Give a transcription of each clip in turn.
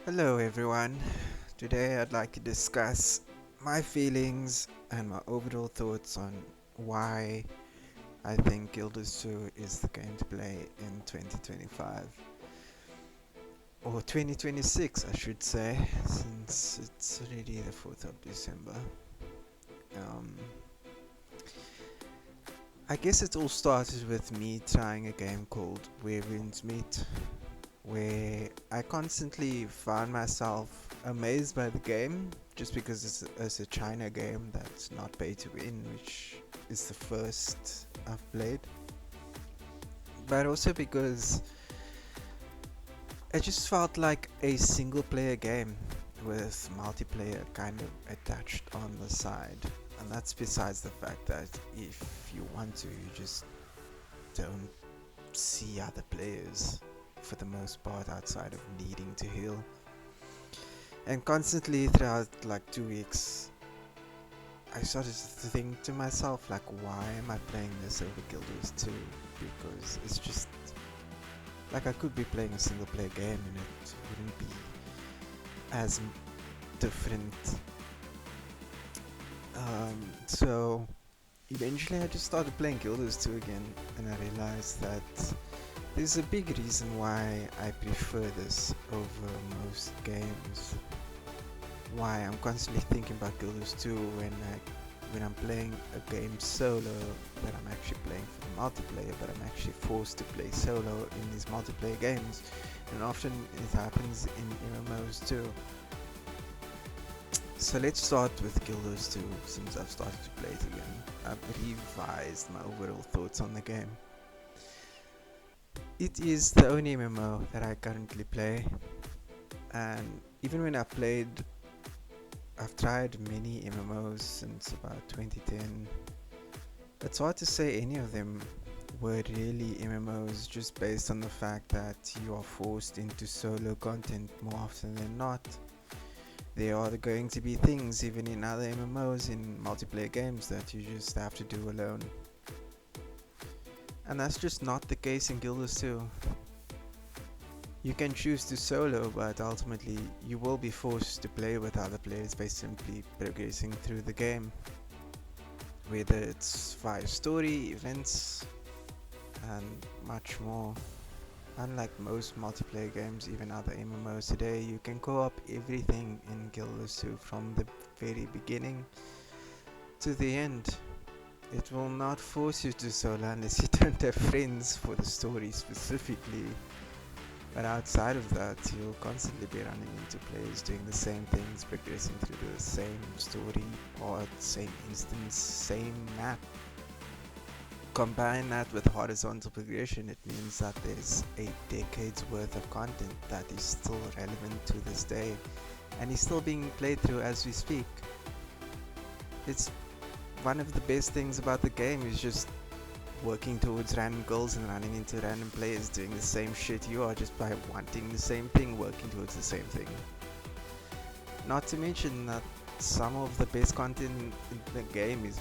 Hello everyone. Today I'd like to discuss my feelings and my overall thoughts on why I think Guild Wars 2 is the game to play in 2025. Or 2026 I should say, since it's already the 4th of December. Um, I guess it all started with me trying a game called Where Winds Meet, where I constantly found myself amazed by the game just because it's a China game that's not pay to win, which is the first I've played, but also because it just felt like a single player game with multiplayer kind of attached on the side. And that's besides the fact that if you want to, you just don't see other players for the most part outside of needing to heal. And constantly throughout like 2 weeks, I started to think to myself like, why am I playing this over Guild Wars 2? Because it's just like I could be playing a single player game and it wouldn't be as different. So eventually I just started playing Guild Wars 2 again, and I realized that there's a big reason why I prefer this over most games. Why I'm constantly thinking about Guild Wars 2 when I'm playing a game solo, that I'm actually playing for the multiplayer, but I'm actually forced to play solo in these multiplayer games, and often it happens in MMOs too. So let's start with Guild Wars 2, since I've started to play it again. I've revised my overall thoughts on the game. It is the only MMO that I currently play, and even when I've tried many MMOs since about 2010. It's hard to say any of them were really MMOs just based on the fact that you are forced into solo content more often than not. There are going to be things even in other MMOs, in multiplayer games, that you just have to do alone. And that's just not the case in Guild Wars 2. You can choose to solo, but ultimately you will be forced to play with other players by simply progressing through the game. Whether it's via story, events, and much more. Unlike most multiplayer games, even other MMOs today, you can co-op everything in Guild Wars 2 from the very beginning to the end. It will not force you to solo unless you don't have friends for the story specifically. But outside of that, you'll constantly be running into players doing the same things, progressing through the same story part, same instance, same map. Combine that with horizontal progression, it means that there's a decade's worth of content that is still relevant to this day and is still being played through as we speak. It's one of the best things about the game is just working towards random goals and running into random players doing the same shit you are, just by wanting the same thing, working towards the same thing. Not to mention that some of the best content in the game is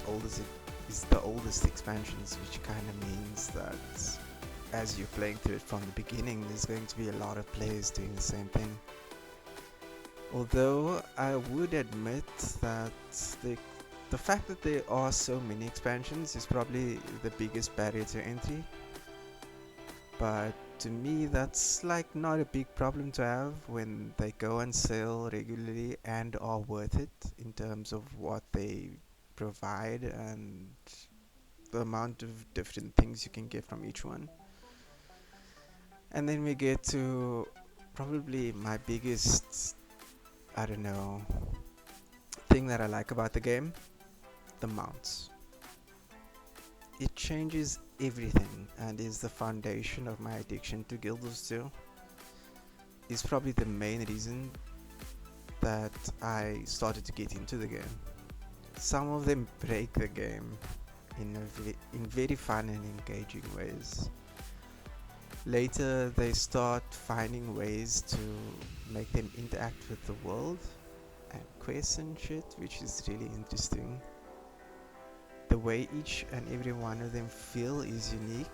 the oldest expansions, which kind of means that as you're playing through it from the beginning, there's going to be a lot of players doing the same thing. Although I would admit that the fact that there are so many expansions is probably the biggest barrier to entry. But to me, that's like not a big problem to have when they go on sale regularly and are worth it in terms of what they provide and the amount of different things you can get from each one. And then we get to probably my biggest, I don't know, thing that I like about the game: the mounts. It changes everything and is the foundation of my addiction to Guild Wars 2. Is probably the main reason that I started to get into the game. Some of them break the game in very fun and engaging ways. Later, they start finding ways to make them interact with the world and quests and shit, which is really interesting. The way each and every one of them feel is unique,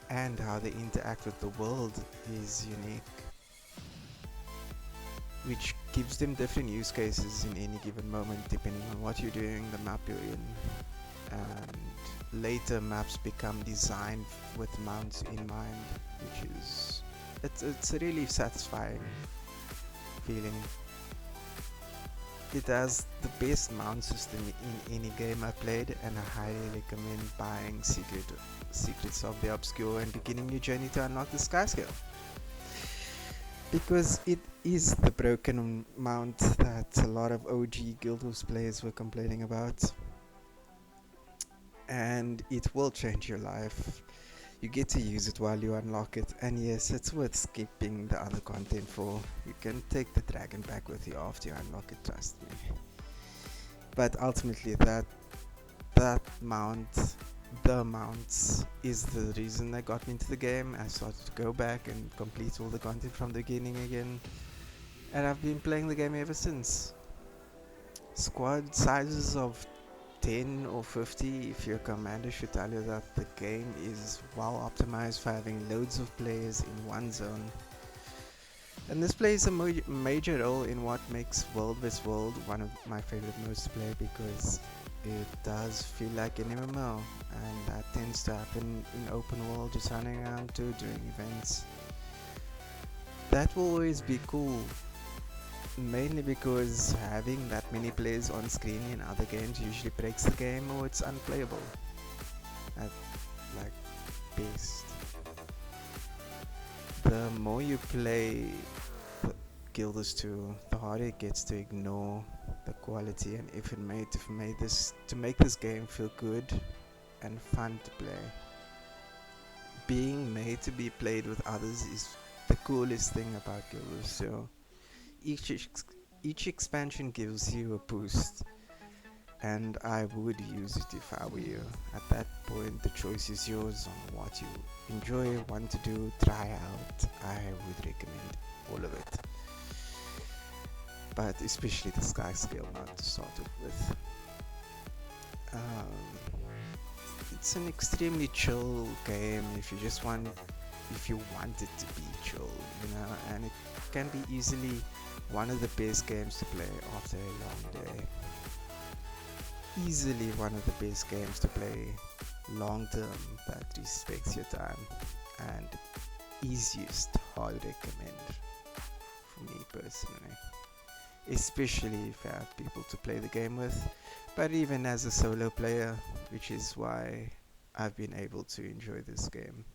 and how they interact with the world is unique. which gives them different use cases in any given moment depending on what you're doing, the map you're in, and later maps become designed with mounts in mind, which is it's a really satisfying feeling. It has the best mount system in any game I've played, and I highly recommend buying Secrets of the Obscure and beginning your journey to unlock the Sky Scale, because it is the broken mount that a lot of OG Guild Wars players were complaining about, and it will change your life. You get to use it while you unlock it, and yes, it's worth skipping the other content for. You can take the dragon back with you after you unlock it, trust me. But ultimately, that mount, the mounts, is the reason that got me into the game. I started to go back and complete all the content from the beginning again, and I've been playing the game ever since. Squad sizes of 10 or 50, if your commander, should tell you that the game is well optimized for having loads of players in one zone. And this plays a major role in what makes World vs World one of my favorite modes to play, because it does feel like an MMO, and that tends to happen in open world, just running around doing events. That will always be cool, mainly because having that many players on screen in other games usually breaks the game or it's unplayable at like best. The more you play Guild Wars 2, the harder it gets to ignore the quality and effort made to make this game feel good and fun to play. Being made to be played with others is the coolest thing about Guild Wars. So each expansion gives you a boost, and I would use it if I were you. At that point, the choice is yours on what you enjoy, want to do, try out. I would recommend all of it, but especially the Sky Scale mount to start off with. It's an extremely chill game if you want it to be chill, and it can be easily one of the best games to play after a long day. Easily one of the best games to play long term that respects your time, and easiest hard recommend for me personally, especially if you have people to play the game with, but even as a solo player, which is why I've been able to enjoy this game.